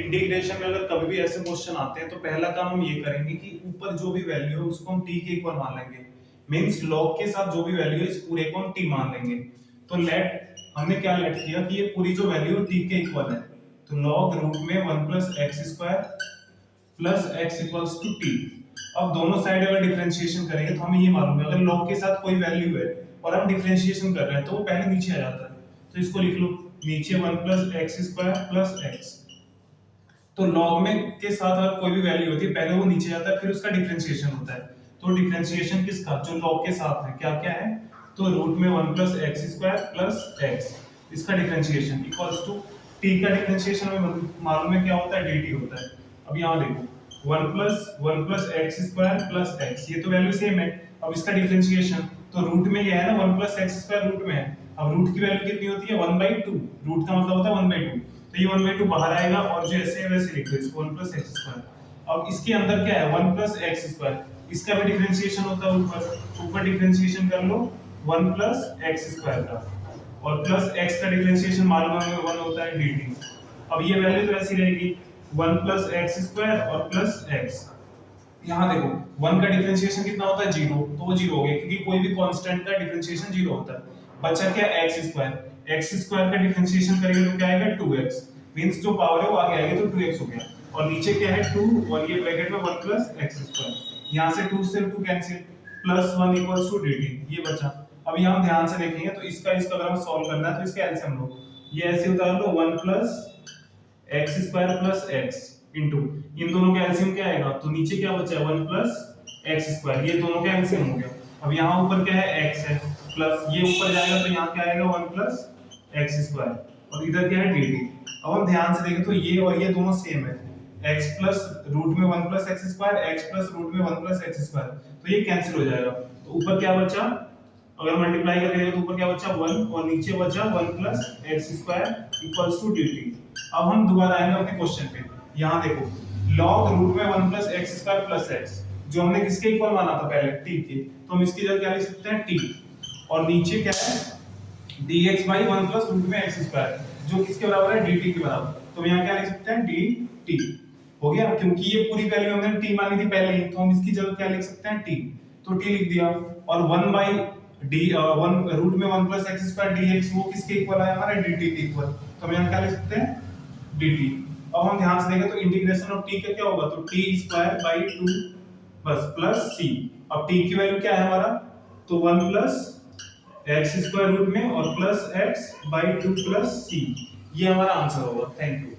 Integration में अगर कभी भी ऐसे क्वेश्चन आते हैं तो पहला काम हम ये करेंगे कि ऊपर जो भी वैल्यू है उसको हम t के इक्वल मान लेंगे। मींस log के साथ जो भी वैल्यू है इस पूरे को हम t मान लेंगे। तो लेट हमने क्या लेट किया कि ये पूरी जो वैल्यू है t के इक्वल है, तो log रूट में 1 plus x square plus x equals to t। अब दोनों साइड अगर डिफरेंशिएशन करेंगे तो हमें ये मालूम है अगर log के साथ कोई वैल्यू है और हम डिफरेंशिएशन कर रहे हैं तो वो पहले नीचे आ जाता है। तो इसको लिख लो नीचे 1 plus x square plus x. तो log में के साथ अगर कोई भी वैल्यू होती है पहले वो नीचे जाता है फिर उसका डिफरेंशिएशन होता है। तो डिफरेंशिएशन किसका, जो log के साथ है, क्या क्या है, तो रूट में 1 plus x square plus x, इसका डिफरेंशिएशन इक्वल्स टू t का डिफरेंशिएशन हमें मालूम है क्या होता है, dt होता है। अब यहाँ देखो 1 plus x square plus x, ये तो वैल्यू सेम है। अब इसका डिफरेंशिएशन तो रूट में ये है ना 1 प्लस एक्स स्क्वायर रूट में है। अब रूट की वैल्यू कितनी होती है 1/2, रूट का मतलब होता है 1/2। तो ये 1/2 बाहर आएगा और जैसे वैसे लिख दो इसको 1 प्लस एक्स स्क्वायर। अब इसके अंदर क्या है 1 प्लस एक्स स्क्वायर, इसका भी डिफरेंशिएशन होता है ऊपर डिफरेंशिएशन कर लो 1 प्लस एक्स स्क्वायर का, और प्लस एक्स का डिफरेंशिएशन मालूम है 1 होता है dt। अब ये वैल्यू तो ऐसी रहेगी 1 प्लस एक्स स्क्वायर और प्लस एक्स। यहाँ देखो 1 का डिफरेंशिएशन कितना होता है 0, तो वो 0 हो गया क्योंकि कोई भी कांस्टेंट का डिफरेंशिएशन 0 होता है। बचा क्या x स्क्वायर, x स्क्वायर का डिफरेंशिएशन करेंगे तो क्या आएगा 2x, मींस जो पावर है वो आगे आएगी तो 2x हो गया। और नीचे क्या है 2 और ये ब्रैकेट में 1 प्लस x स्क्वायर, यहाँ से 2 से 2 cancel, plus 1 equals to dt, ये बचा। अब यहाँ हम ध्यान से देखेंगे तो इसका अगर हम सॉल्व करना है तो इसका एलसीएम लो, ये ऐसे उतार लो 1 plus x square plus x into इन दोनों का एलसीएम क्या आएगा, तो नीचे क्या बचा है 1 प्लस एक्स स्क्वायर, ये दोनों का एलसीएम हो गया। अब यहाँ ऊपर क्या है x है, प्लस ये ऊपर जाएगा तो यहाँ क्या आएगा 1 प्लस एक्स स्क्वायर और इधर क्या है dt। अब हम ध्यान से देखें तो ये और ये दोनों सेम है, x प्लस रूट में 1 plus x square, x plus root में 1 प्लस एक्स स्क्वायर, तो ये कैंसिल हो जाएगा। तो ऊपर क्या बचा, अगर मल्टीप्लाई करेंगे तो ऊपर क्या बचा 1 और नीचे बचा 1 plus x square equals to dt। अब हम दोबारा आएंगे अपने क्वेश्चन पे, यहाँ देखो log रूट में 1 plus x square plus x, जो हमने किसके इक्वल माना था पहले t के, तो हम इसकी जगह क्या लिख सकते हैं t, और नीचे क्या है dx बाई 1 प्लस रूट में एक्स स्क्वायर, जो किसके बराबर है dt के बराबर, तो हम यहाँ क्या लिख सकते हैं dt हो गया। क्योंकि ये पूरी वैल्यू हमने t मानी थी पहले ही, तो हम इसकी जगह क्या लिख सकते हैं t, तो t लिख दिया। और 1 बाई वन रूट में 1 प्लस एक्स स्क्वायर dx, वो किसके इक्वल है हमारे dt के इक्वल, तो हम यहाँ क्या लिख सकते हैं dt। अब हम ध्यान से देखें तो इंटीग्रेशन ऑफ t का क्या होगा, तो t स्क्वायर बाई 2 बस प्लस c। अब t की वैल्यू क्या है हमारा, तो 1 प्लस एक्स स्क्वायर रूट में और plus x by 2 plus c, ये हमारा आंसर होगा। Thank you.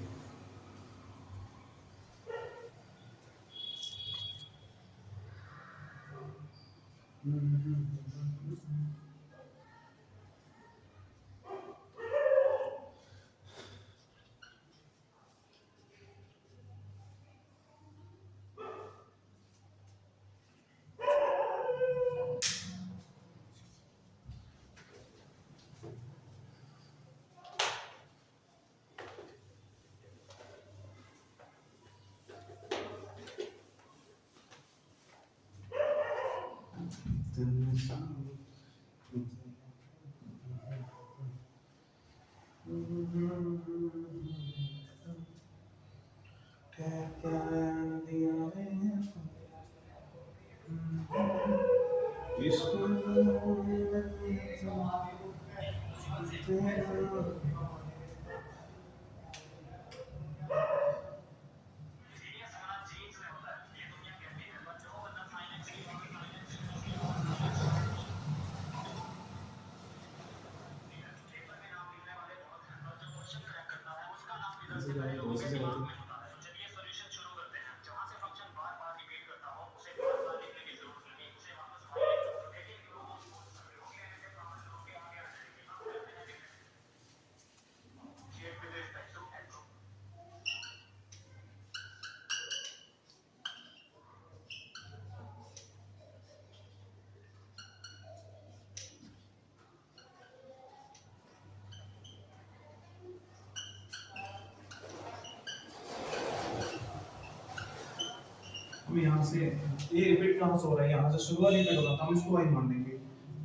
हम यहाँ से ये रिपीट कहाँ से हो रहा है, यहाँ से शुरू वाली रिपीट होगा, हम इसको y मान देंगे।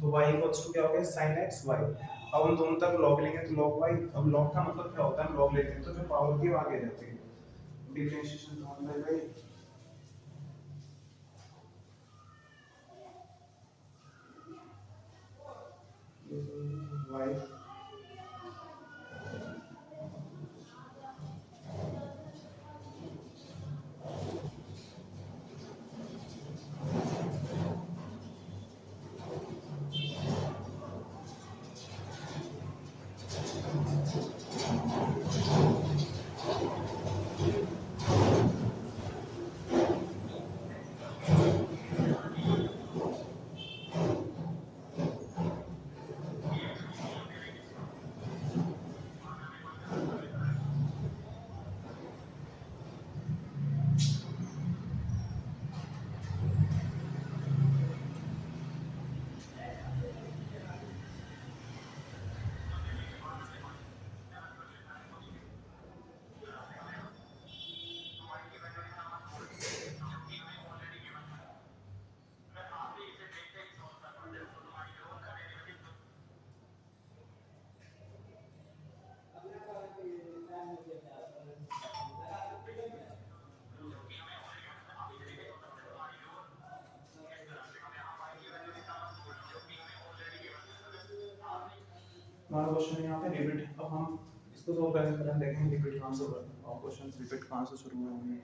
तो y इक्वल्स टू क्या हो गया sin x y। अब हम दोनों तरफ log लेंगे तो log y। अब log का मतलब क्या होता है, हम log लेते हैं तो जो पावर की वो आगे जाती है, differentiation one by by y. हमारा क्वेश्चन यहाँ पे रिपीट, अब हम इसको सॉल्व करने से पहले देखेंगे रिपीट कहाँ से हुआ है और क्वेश्चन रिपीट कहाँ से शुरू हुए होंगे।